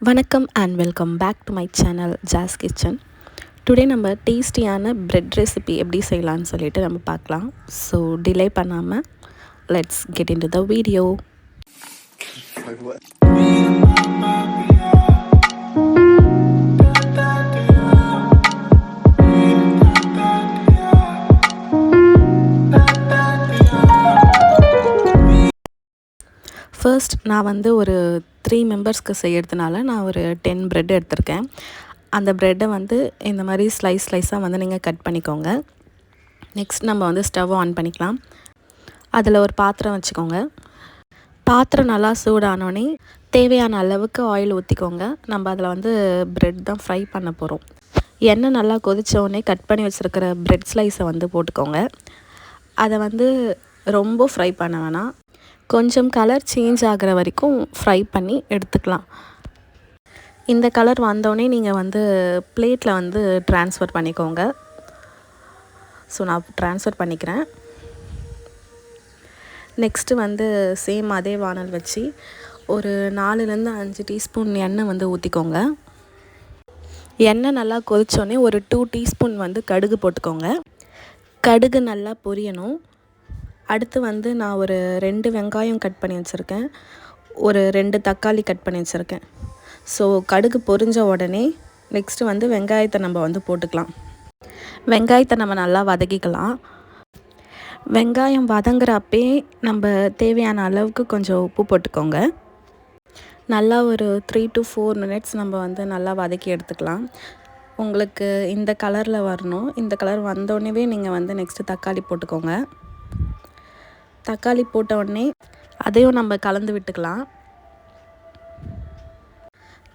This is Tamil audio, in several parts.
வணக்கம் and welcome back to my channel Jas kitchen. Today நம்ம டேஸ்டியான பிரெட் ரெசிபி எப்படி செய்யலான்னு சொல்லிட்டு நம்ம பார்க்கலாம். ஸோ டிலே பண்ணாமல் let's get into the video. First நான் ஒரு 3 மெம்பர்ஸ்க்கு செய்கிறதுனால நான் ஒரு 10 ப்ரெட் எடுத்திருக்கேன். அந்த ப்ரெட்டை இந்த மாதிரி ஸ்லைஸாக நீங்கள் கட் பண்ணிக்கோங்க. நெக்ஸ்ட் நம்ம ஸ்டவ் ஆன் பண்ணிக்கலாம். அதில் ஒரு பாத்திரம் வச்சுக்கோங்க. பாத்திரம் நல்லா சூடானோடனே தேவையான அளவுக்கு ஆயில் ஊற்றிக்கோங்க. நம்ம அதில் ப்ரெட் தான் ஃப்ரை பண்ண போகிறோம். எண்ணெய் நல்லா கொதித்தோடனே கட் பண்ணி வச்சுருக்கிற ப்ரெட் ஸ்லைஸை போட்டுக்கோங்க. அதை ரொம்ப ஃப்ரை பண்ண வேணாம், கொஞ்சம் கலர் சேஞ்ச் ஆகிற வரைக்கும் ஃப்ரை பண்ணி எடுத்துக்கலாம். இந்த கலர் வந்தோடனே நீங்கள் பிளேட்டில் ட்ரான்ஸ்ஃபர் பண்ணிக்கோங்க. ஸோ நான் ட்ரான்ஸ்ஃபர் பண்ணிக்கிறேன். நெக்ஸ்ட்டு சேம் அதே வானல் வச்சு ஒரு 4லேருந்து 5 டீஸ்பூன் எண்ணெய் ஊற்றிக்கோங்க. எண்ணெய் நல்லா கொதித்தோடனே ஒரு 2 டீஸ்பூன் கடுகு போட்டுக்கோங்க. கடுகு நல்லா பொரியணும். அடுத்து நான் ஒரு 2 வெங்காயம் கட் பண்ணி வச்சுருக்கேன், ஒரு 2 தக்காளி கட் பண்ணி வச்சுருக்கேன். ஸோ கடுகு பொரிஞ்ச உடனே நெக்ஸ்ட்டு வெங்காயத்தை நம்ம போட்டுக்கலாம். வெங்காயத்தை நம்ம நல்லா வதக்கிக்கலாம். வெங்காயம் வதங்குறப்பே நம்ம தேவையான அளவுக்கு கொஞ்சம் உப்பு போட்டுக்கோங்க. நல்லா ஒரு 3 to 4 minutes நம்ம நல்லா வதக்கி எடுத்துக்கலாம். உங்களுக்கு இந்த கலரில் வரணும். இந்த கலர் வந்தோடனே நீங்கள் நெக்ஸ்ட்டு தக்காளி போட்டுக்கோங்க. தக்காளி போட்ட உடனே அதையும் நம்ம கலந்து விட்டுக்கலாம்.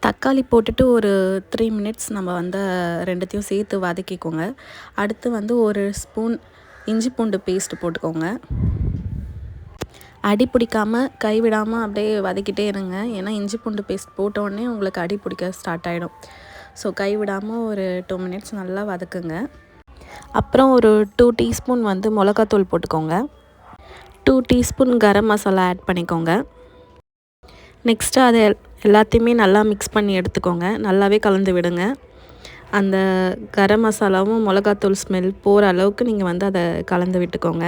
தக்காளி போட்டுட்டு ஒரு 3 minutes நம்ம ரெண்டுத்தையும் சேர்த்து வதக்கிக்கோங்க. அடுத்து ஒரு ஸ்பூன் இஞ்சி பூண்டு பேஸ்ட் போட்டுக்கோங்க. அடி பிடிக்காமல் கைவிடாமல் அப்படியே வதக்கிட்டே இருங்க. ஏன்னா இஞ்சி பூண்டு பேஸ்ட் போட்ட உடனே உங்களுக்கு அடி பிடிக்க ஸ்டார்ட் ஆகிடும். ஸோ கைவிடாமல் ஒரு 2 minutes நல்லா வதக்குங்க. அப்புறம் ஒரு 2 டீஸ்பூன் மிளகாத்தூள் போட்டுக்கோங்க. 2 டீஸ்பூன் கரம் மசாலா ஆட் பண்ணிக்கோங்க. நெக்ஸ்ட்டு அதை எல்லாத்தையுமே நல்லா மிக்ஸ் பண்ணி எடுத்துக்கோங்க. நல்லாவே கலந்து விடுங்க. அந்த கரம் மசாலாவும் மிளகாத்தூள் ஸ்மெல் போகிற அளவுக்கு நீங்கள் அதை கலந்து விட்டுக்கோங்க.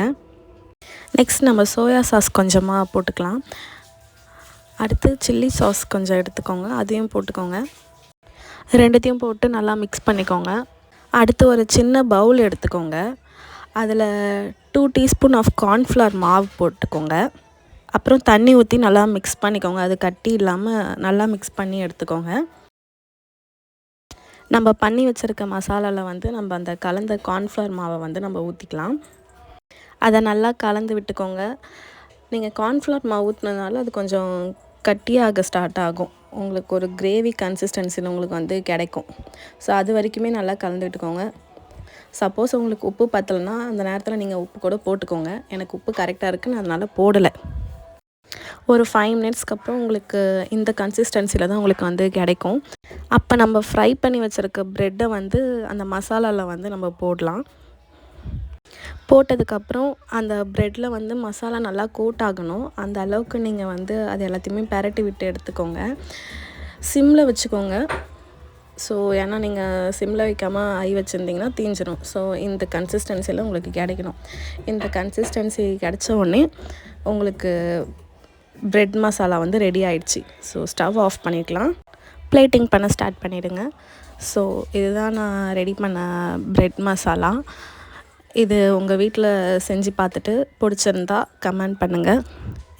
நெக்ஸ்ட் நம்ம சோயா சாஸ் கொஞ்சமாக போட்டுக்கலாம். அடுத்து சில்லி சாஸ் கொஞ்சம் எடுத்துக்கோங்க, அதையும் போட்டுக்கோங்க. ரெண்டுத்தையும் போட்டு நல்லா மிக்ஸ் பண்ணிக்கோங்க. அடுத்து ஒரு சின்ன பவுல் எடுத்துக்கோங்க. அதில் 2 டீஸ்பூன் ஆஃப் கார்ன்ஃப்ளவர் மாவு போட்டுக்கோங்க. அப்புறம் தண்ணி ஊற்றி நல்லா மிக்ஸ் பண்ணிக்கோங்க. அது கட்டி இல்லாமல் நல்லா மிக்ஸ் பண்ணி எடுத்துக்கோங்க. நம்ம பண்ணி வச்சுருக்க மசாலாவில் நம்ம அந்த கலந்த கார்ன்ஃப்ளவர் மாவை நம்ம ஊற்றிக்கலாம். அதை நல்லா கலந்து விட்டுக்கோங்க. நீங்கள் கார்ன்ஃப்ளவர் மாவு ஊற்றினதுனால அது கொஞ்சம் கட்டியாக ஸ்டார்ட் ஆகும். உங்களுக்கு ஒரு கிரேவி கன்சிஸ்டன்சியில் உங்களுக்கு கிடைக்கும். ஸோ அது வரைக்குமே நல்லா கலந்து விட்டுக்கோங்க. சப்போஸ் உங்களுக்கு உப்பு பத்தலைன்னா அந்த நேரத்தில் நீங்கள் உப்பு கூட போட்டுக்கோங்க. எனக்கு உப்பு கரெக்டாக இருக்குன்னு அதனால் போடலை. ஒரு 5 minutesக்கு அப்புறம் உங்களுக்கு இந்த கன்சிஸ்டன்சியில் தான் உங்களுக்கு கிடைக்கும். அப்போ நம்ம ஃப்ரை பண்ணி வச்சுருக்க ப்ரெட்டை அந்த மசாலாவில் நம்ம போடலாம். போட்டதுக்கப்புறம் அந்த ப்ரெட்டில் மசாலா நல்லா கோட் ஆகணும். அந்த அளவுக்கு நீங்கள் அது எல்லாத்தையுமே பெரட்டி விட்டு எடுத்துக்கோங்க. சிம்மில் வச்சுக்கோங்க. ஸோ ஏன்னா நீங்கள் சிம்மில் வைக்காமல் ஐ வச்சுருந்திங்கன்னா தீஞ்சிடும். ஸோ இந்த கன்சிஸ்டன்சியில் உங்களுக்கு கிடைக்கணும். இந்த கன்சிஸ்டன்சி கிடச்ச உடனே உங்களுக்கு ப்ரெட் மசாலா ரெடி ஆகிடுச்சு. ஸோ ஸ்டவ் ஆஃப் பண்ணிக்கலாம். பிளேட்டிங் பண்ண ஸ்டார்ட் பண்ணிவிடுங்க. ஸோ இதுதான் நான் ரெடி பண்ண ப்ரெட் மசாலா. இது உங்கள் வீட்டில் செஞ்சு பார்த்துட்டு பிடிச்சிருந்தா கமெண்ட் பண்ணுங்கள்.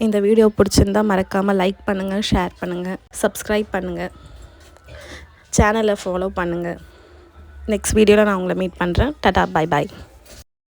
இந்த வீடியோ பிடிச்சிருந்தா மறக்காமல் லைக் பண்ணுங்கள், ஷேர் பண்ணுங்கள், சப்ஸ்கிரைப் பண்ணுங்கள், சேனலை ஃபாலோ பண்ணுங்கள். நெக்ஸ்ட் வீடியோவில் நான் உங்களை மீட் பண்ணுறேன். Tata, bye bye.